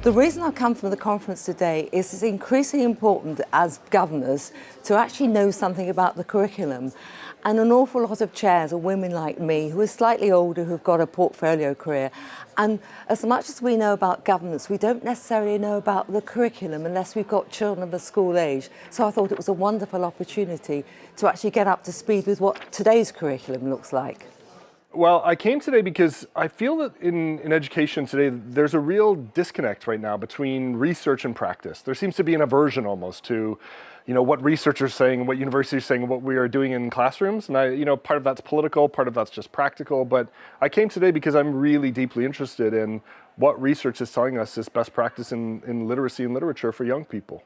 The reason I've come from the conference today is it's increasingly important as governors to actually know something about the curriculum. And an awful lot of chairs are women like me who are slightly older, who've got a portfolio career. And as much as we know about governance, we don't necessarily know about the curriculum unless we've got children of a school age. So I thought it was a wonderful opportunity to actually get up to speed with what today's curriculum looks like. Well, I came today because I feel that in education today, there's a real disconnect right now between research and practice. There seems to be an aversion almost to, what researchers are saying, what universities are saying, and what we are doing in classrooms. And part of that's political, part of that's just practical. But I came today because I'm really deeply interested in what research is telling us is best practice in literacy and literature for young people.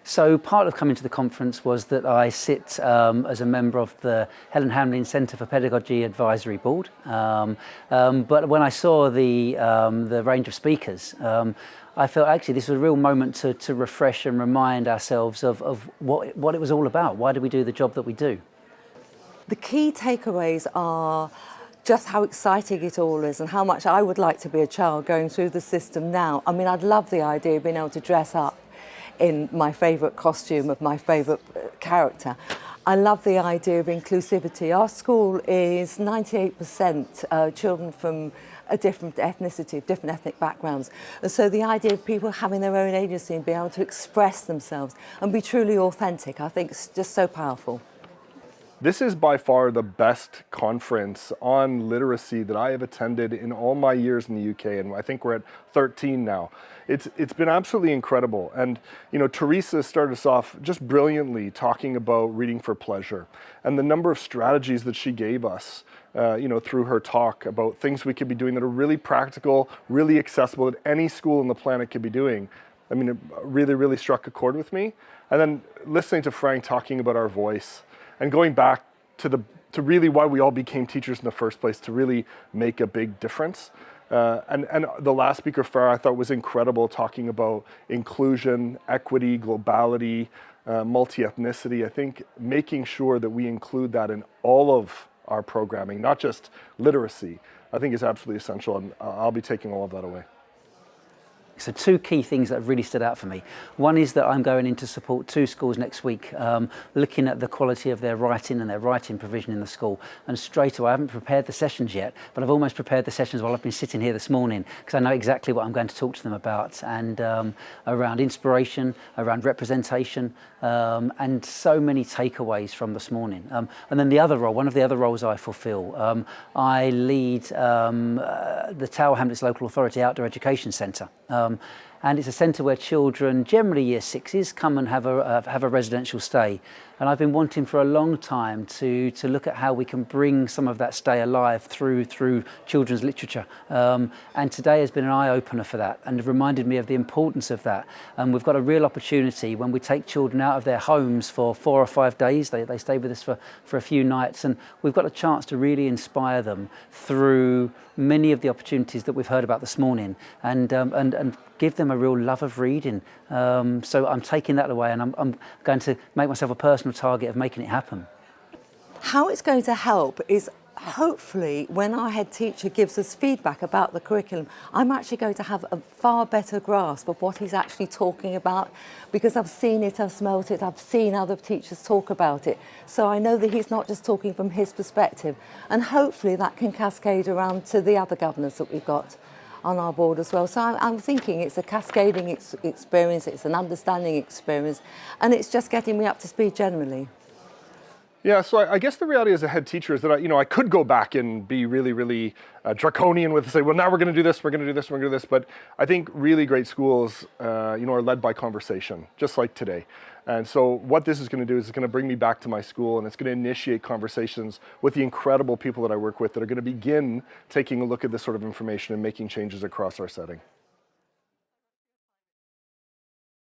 So part of coming to the conference was that I sit as a member of the Helen Hamlin Centre for Pedagogy Advisory Board. But when I saw the range of speakers, I felt actually this was a real moment to refresh and remind ourselves of what it was all about. Why do we do the job that we do? The key takeaways are just how exciting it all is and how much I would like to be a child going through the system now. I mean, I'd love the idea of being able to dress up in my favourite costume of my favourite character. I love the idea of inclusivity. Our school is 98% children from a different ethnicity, different ethnic backgrounds. And so the idea of people having their own agency and being able to express themselves and be truly authentic, I think is just so powerful. This is by far the best conference on literacy that I have attended in all my years in the UK, and I think we're at 13 now. It's been absolutely incredible. And Teresa started us off just brilliantly talking about reading for pleasure and the number of strategies that she gave us through her talk about things we could be doing that are really practical, really accessible, that any school on the planet could be doing. I mean, it really, really struck a chord with me. And then listening to Frank talking about our voice and going back to really why we all became teachers in the first place, to really make a big difference. And the last speaker, Farah, I thought was incredible, talking about inclusion, equity, globality, multi-ethnicity. I think making sure that we include that in all of our programming, not just literacy, I think is absolutely essential, and I'll be taking all of that away. So two key things that have really stood out for me. One is that I'm going in to support two schools next week, looking at the quality of their writing and their writing provision in the school. And straight away, I haven't prepared the sessions yet, but I've almost prepared the sessions while I've been sitting here this morning, because I know exactly what I'm going to talk to them about, and around inspiration, around representation, and so many takeaways from this morning. And then the other role, one of the other roles I fulfil, I lead the Tower Hamlets Local Authority Outdoor Education Centre. And it's a centre where children, generally year sixes, come and have a residential stay. And I've been wanting for a long time to look at how we can bring some of that stay alive through children's literature. And today has been an eye-opener for that, and it reminded me of the importance of that. And we've got a real opportunity when we take children out of their homes for 4 or 5 days. They stay with us for a few nights, and we've got a chance to really inspire them through many of the opportunities that we've heard about this morning, and give them a real love of reading. So I'm taking that away, and I'm going to make myself a personal target of making it happen. How it's going to help is hopefully when our head teacher gives us feedback about the curriculum, I'm actually going to have a far better grasp of what he's actually talking about, because I've seen it, I've smelt it, I've seen other teachers talk about it. So I know that he's not just talking from his perspective, and hopefully that can cascade around to the other governors that we've got on our board as well. So I'm thinking it's a cascading experience, it's an understanding experience, and it's just getting me up to speed generally. Yeah, so I guess the reality as a head teacher is that I could go back and be really, really draconian with, say, well, now we're going to do this, we're going to do this, we're going to do this. But I think really great schools, are led by conversation, just like today. And so what this is going to do is it's going to bring me back to my school, and it's going to initiate conversations with the incredible people that I work with that are going to begin taking a look at this sort of information and making changes across our setting.